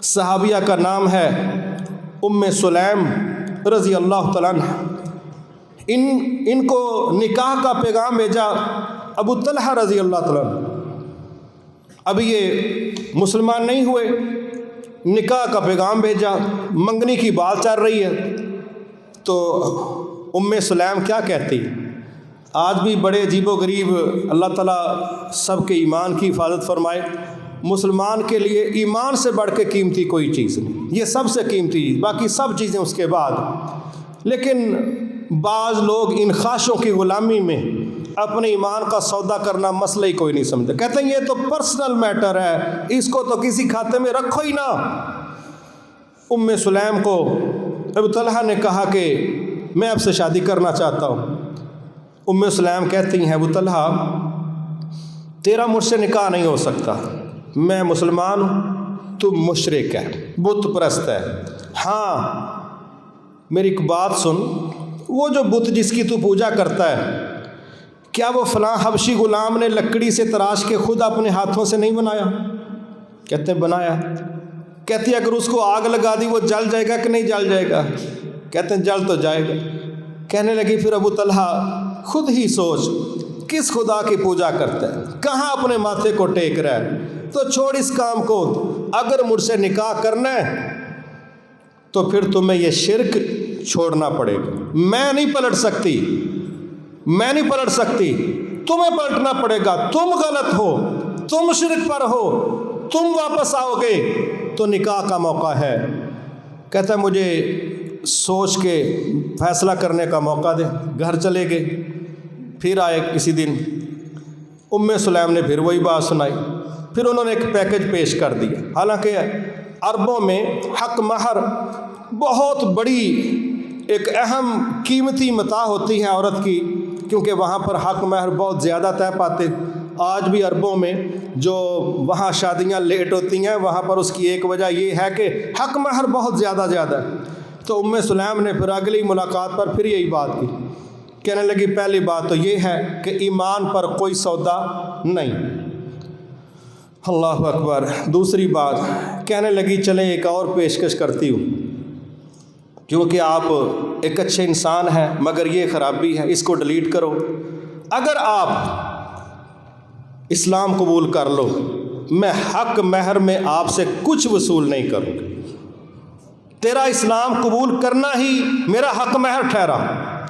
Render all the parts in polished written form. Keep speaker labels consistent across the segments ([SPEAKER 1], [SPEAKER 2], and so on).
[SPEAKER 1] صحابیہ کا نام ہے ام سلیم رضی اللہ تعالیٰ عنہ۔ ان کو نکاح کا پیغام بھیجا ابو طلحہ رضی اللہ تعالیٰ عنہ۔ ابھی یہ مسلمان نہیں ہوئے، نکاح کا پیغام بھیجا، منگنی کی بات چل رہی ہے۔ تو ام سلیم کیا کہتی؟ آج بھی بڑے عجیب و غریب، اللہ تعالیٰ سب کے ایمان کی حفاظت فرمائے۔ مسلمان کے لیے ایمان سے بڑھ کے قیمتی کوئی چیز نہیں، یہ سب سے قیمتی چیز، باقی سب چیزیں اس کے بعد۔ لیکن بعض لوگ ان خواہشوں کی غلامی میں اپنے ایمان کا سودا کرنا مسئلہ ہی کوئی نہیں سمجھتے، کہتے ہیں یہ تو پرسنل میٹر ہے، اس کو تو کسی کھاتے میں رکھو ہی نہ۔ ام سلیم کو ابو طلحہ نے کہا کہ میں اب سے شادی کرنا چاہتا ہوں۔ ام سلیم کہتی ہیں ابو طلحہ تیرا مجھ سے نکاح نہیں ہو سکتا، میں مسلمان ہوں، تو مشرک ہے، بت پرست ہے۔ ہاں میری ایک بات سن، وہ جو بت جس کی تو پوجا کرتا ہے، کیا وہ فلاں حبشی غلام نے لکڑی سے تراش کے خود اپنے ہاتھوں سے نہیں بنایا؟ کہتے ہیں بنایا۔ کہتی ہے اگر اس کو آگ لگا دی وہ جل جائے گا کہ نہیں جل جائے گا؟ کہتے ہیں جل تو جائے گا۔ کہنے لگی پھر ابو طلحہ خود ہی سوچ کس خدا کی پوجا کرتا ہے، کہاں اپنے ماتھے کو ٹیک رہا ہے، تو چھوڑ اس کام کو، اگر مجھ سے نکاح کرنا ہے تو پھر تمہیں یہ شرک چھوڑنا پڑے گا، میں نہیں پلٹ سکتی، میں نہیں پلٹ سکتی، تمہیں پلٹنا پڑے گا، تم غلط ہو، تم شرک پر ہو، تم واپس آؤ گے تو نکاح کا موقع ہے۔ کہتا ہے مجھے سوچ کے فیصلہ کرنے کا موقع دے۔ گھر چلے گئے، پھر آئے کسی دن، ام سلیم نے پھر وہی بات سنائی، پھر انہوں نے ایک پیکج پیش کر دیا۔ حالانکہ عربوں میں حق مہر بہت بڑی ایک اہم قیمتی متاع ہوتی ہے عورت کی، کیونکہ وہاں پر حق مہر بہت زیادہ طے پاتے۔ آج بھی عربوں میں جو وہاں شادیاں لیٹ ہوتی ہیں، وہاں پر اس کی ایک وجہ یہ ہے کہ حق مہر بہت زیادہ ہے۔ تو ام سلیم نے پھر اگلی ملاقات پر پھر یہی بات کی، کہنے لگی پہلی بات تو یہ ہے کہ ایمان پر کوئی سودا نہیں۔ اللہ اکبر۔ دوسری بات کہنے لگی چلیں ایک اور پیشکش کرتی ہوں، کیونکہ آپ ایک اچھے انسان ہیں مگر یہ خرابی ہے، اس کو ڈیلیٹ کرو۔ اگر آپ اسلام قبول کر لو، میں حق مہر میں آپ سے کچھ وصول نہیں کروں گی، تیرا اسلام قبول کرنا ہی میرا حق مہر ٹھہرا۔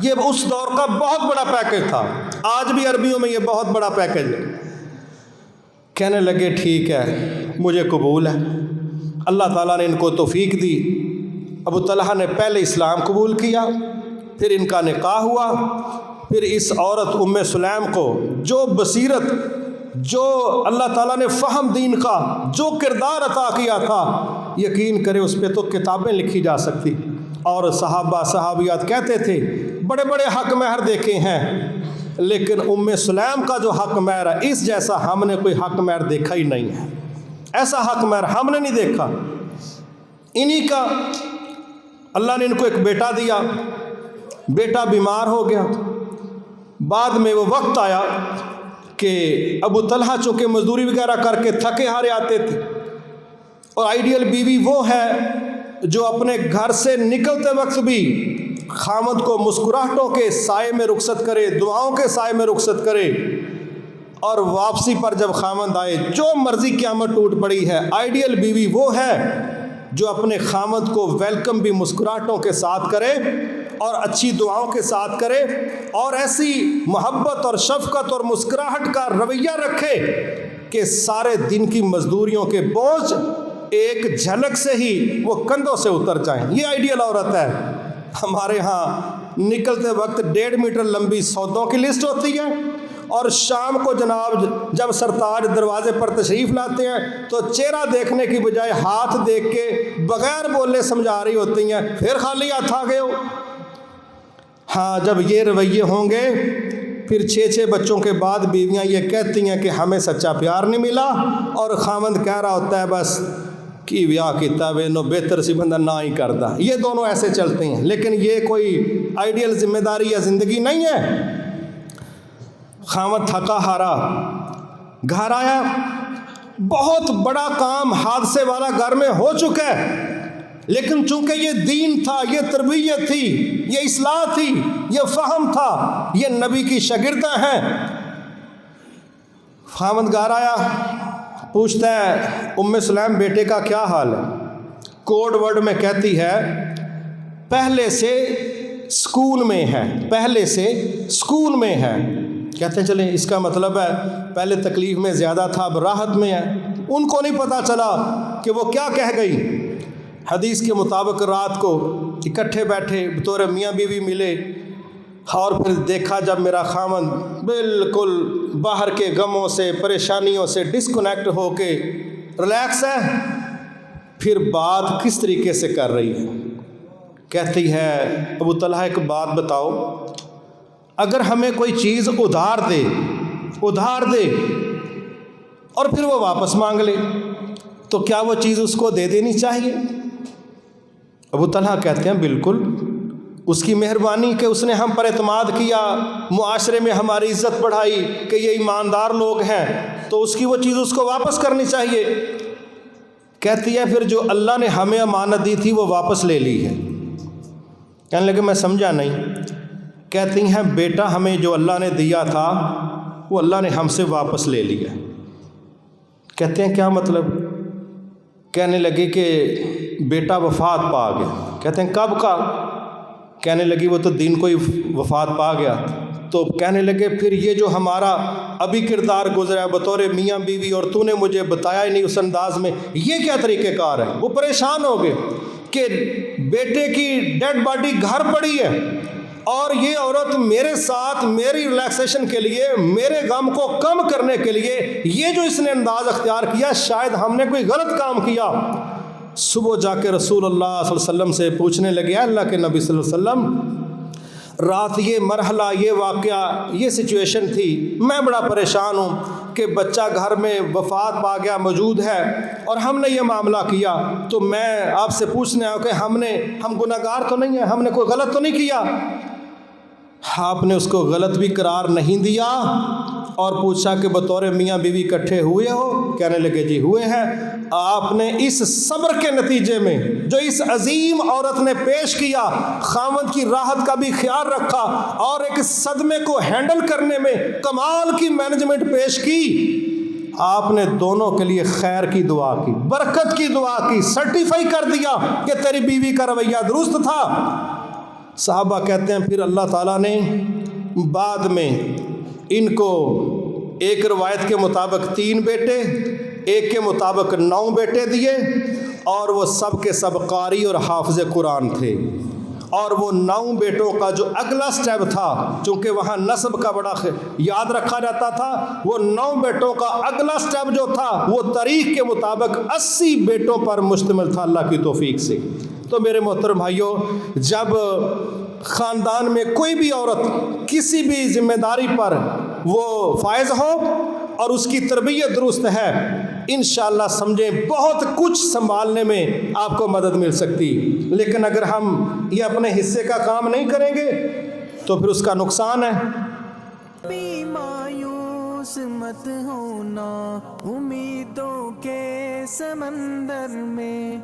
[SPEAKER 1] یہ اس دور کا بہت بڑا پیکج تھا، آج بھی عربیوں میں یہ بہت بڑا پیکج ہے۔ کہنے لگے ٹھیک ہے مجھے قبول ہے۔ اللہ تعالیٰ نے ان کو توفیق دی۔ ابو طلحہ نے پہلے اسلام قبول کیا، پھر ان کا نکاح ہوا، پھر اس عورت ام سلیم کو جو بصیرت، جو اللہ تعالیٰ نے فہم دین کا جو کردار عطا کیا تھا، یقین کرے اس پہ تو کتابیں لکھی جا سکتی۔ اور صحابہ صحابیات کہتے تھے بڑے بڑے حق مہر دیکھے ہیں، لیکن ام سلیم کا جو حق مہر ہے اس جیسا ہم نے کوئی حق مہر دیکھا ہی نہیں ہے، ایسا حق مہر ہم نے نہیں دیکھا۔ انہی کا اللہ نے ان کو ایک بیٹا دیا، بیٹا بیمار ہو گیا، بعد میں وہ وقت آیا کہ ابو طلحہ چونکہ مزدوری وغیرہ کر کے تھکے ہارے آتے تھے، اور آئیڈیل بیوی وہ ہے جو اپنے گھر سے نکلتے وقت بھی خامد کو مسکراہٹوں کے سائے میں رخصت کرے، دعاؤں کے سائے میں رخصت کرے، اور واپسی پر جب خامد آئے جو مرضی قیامت ٹوٹ پڑی ہے، آئیڈیل بیوی وہ ہے جو اپنے خامد کو ویلکم بھی مسکراہٹوں کے ساتھ کرے اور اچھی دعاؤں کے ساتھ کرے، اور ایسی محبت اور شفقت اور مسکراہٹ کا رویہ رکھے کہ سارے دن کی مزدوریوں کے بوجھ ایک جھلک سے ہی وہ کندھوں سے اتر جائیں۔ یہ آئیڈیل عورت ہے۔ ہمارے ہاں نکلتے وقت 1.5 میٹر لمبی سودوں کی لسٹ ہوتی ہے، اور شام کو جناب جب سرتاج دروازے پر تشریف لاتے ہیں تو چہرہ دیکھنے کی بجائے ہاتھ دیکھ کے بغیر بولے سمجھا رہی ہوتی ہیں، پھر خالی ہاتھ آ گئے ہو۔ ہاں جب یہ رویے ہوں گے پھر 6 بچوں کے بعد بیویاں یہ کہتی ہیں کہ ہمیں سچا پیار نہیں ملا، اور خاوند کہہ رہا ہوتا ہے بس کی ویاہ کیتا وے نو بہتر سی بندہ نہ ہی کرتا۔ یہ دونوں ایسے چلتے ہیں، لیکن یہ کوئی آئیڈیل ذمہ داری یا زندگی نہیں ہے۔ خاوند تھکا ہارا گھر آیا، بہت بڑا کام حادثے والا گھر میں ہو چکا ہے، لیکن چونکہ یہ دین تھا، یہ تربیت تھی، یہ اصلاح تھی، یہ فہم تھا، یہ نبی کی شاگردیں ہیں۔ خاوند گھر آیا، پوچھتا ہے ام سلیم بیٹے کا کیا حال ہے؟ کوڈ ورڈ میں کہتی ہے پہلے سے سکول میں ہے، پہلے سے سکول میں ہے۔ کہتے ہیں چلیں اس کا مطلب ہے پہلے تکلیف میں زیادہ تھا، اب راحت میں ہے۔ ان کو نہیں پتہ چلا کہ وہ کیا کہہ گئی۔ حدیث کے مطابق رات کو اکٹھے بیٹھے بطور میاں بیوی ملے، اور پھر دیکھا جب میرا خاوند بالکل باہر کے غموں سے پریشانیوں سے ڈسکنیکٹ ہو کے ریلیکس ہے، پھر بات کس طریقے سے کر رہی ہے۔ کہتی ہے ابو طلحہ ایک بات بتاؤ، اگر ہمیں کوئی چیز ادھار دے اور پھر وہ واپس مانگ لے تو کیا وہ چیز اس کو دے دینی چاہیے؟ ابو طلحہ کہتے ہیں بالکل، اس کی مہربانی کہ اس نے ہم پر اعتماد کیا، معاشرے میں ہماری عزت بڑھائی کہ یہ ایماندار لوگ ہیں، تو اس کی وہ چیز اس کو واپس کرنی چاہیے۔ کہتی ہے پھر جو اللہ نے ہمیں امانت دی تھی وہ واپس لے لی ہے۔ کہنے لگے میں سمجھا نہیں۔ کہتی ہیں بیٹا ہمیں جو اللہ نے دیا تھا وہ اللہ نے ہم سے واپس لے لیا۔ کہتے ہیں کیا مطلب؟ کہنے لگے کہ بیٹا وفات پا گیا۔ کہتے ہیں کب کا؟ کہنے لگی وہ تو دن کو ہی وفات پا گیا۔ تو کہنے لگے پھر یہ جو ہمارا ابھی کردار گزرا ہے بطور میاں بیوی اور تو نے مجھے بتایا ہی نہیں اس انداز میں، یہ کیا طریقہ کار ہے؟ وہ پریشان ہو گئے کہ بیٹے کی ڈیڈ باڈی گھر پڑی ہے اور یہ عورت میرے ساتھ میری ریلیکسیشن کے لیے، میرے غم کو کم کرنے کے لیے یہ جو اس نے انداز اختیار کیا، شاید ہم نے کوئی غلط کام کیا۔ صبح جا کے رسول اللہ صلی اللہ علیہ وسلم سے پوچھنے لگے اللہ کے نبی صلی اللہ علیہ وسلم رات یہ مرحلہ، یہ واقعہ، یہ سچویشن تھی، میں بڑا پریشان ہوں کہ بچہ گھر میں وفات پا گیا موجود ہے اور ہم نے یہ معاملہ کیا، تو میں آپ سے پوچھنے آیا کہ ہم گناہگار تو نہیں ہیں، ہم نے کوئی غلط تو نہیں کیا؟ آپ نے اس کو غلط بھی قرار نہیں دیا اور پوچھا کہ بطور میاں بیوی اکٹھے ہوئے ہو؟ کہنے لگے جی ہوئے ہیں۔ آپ نے اس صبر کے نتیجے میں جو اس عظیم عورت نے پیش کیا، خاوند کی راحت کا بھی خیال رکھا اور ایک صدمے کو ہینڈل کرنے میں کمال کی مینجمنٹ پیش کی، آپ نے دونوں کے لیے خیر کی دعا کی، برکت کی دعا کی، سرٹیفائی کر دیا کہ تیری بیوی کا رویہ درست تھا۔ صحابہ کہتے ہیں پھر اللہ تعالیٰ نے بعد میں ان کو ایک روایت کے مطابق 3 بیٹے، ایک کے مطابق 9 بیٹے دیے، اور وہ سب کے سب قاری اور حافظ قرآن تھے۔ اور وہ 9 بیٹوں کا جو اگلا سٹیپ تھا، چونکہ وہاں نسب کا بڑا یاد رکھا جاتا تھا، وہ 9 بیٹوں کا اگلا سٹیپ جو تھا وہ تاریخ کے مطابق 80 بیٹوں پر مشتمل تھا اللہ کی توفیق سے۔ تو میرے محترم بھائیوں، جب خاندان میں کوئی بھی عورت کسی بھی ذمہ داری پر وہ فائز ہو اور اس کی تربیت درست ہے، انشاءاللہ سمجھیں بہت کچھ سنبھالنے میں آپ کو مدد مل سکتی۔ لیکن اگر ہم یہ اپنے حصے کا کام نہیں کریں گے تو پھر اس کا نقصان ہے۔
[SPEAKER 2] مایوس مت ہونا امیدوں کے سمندر میں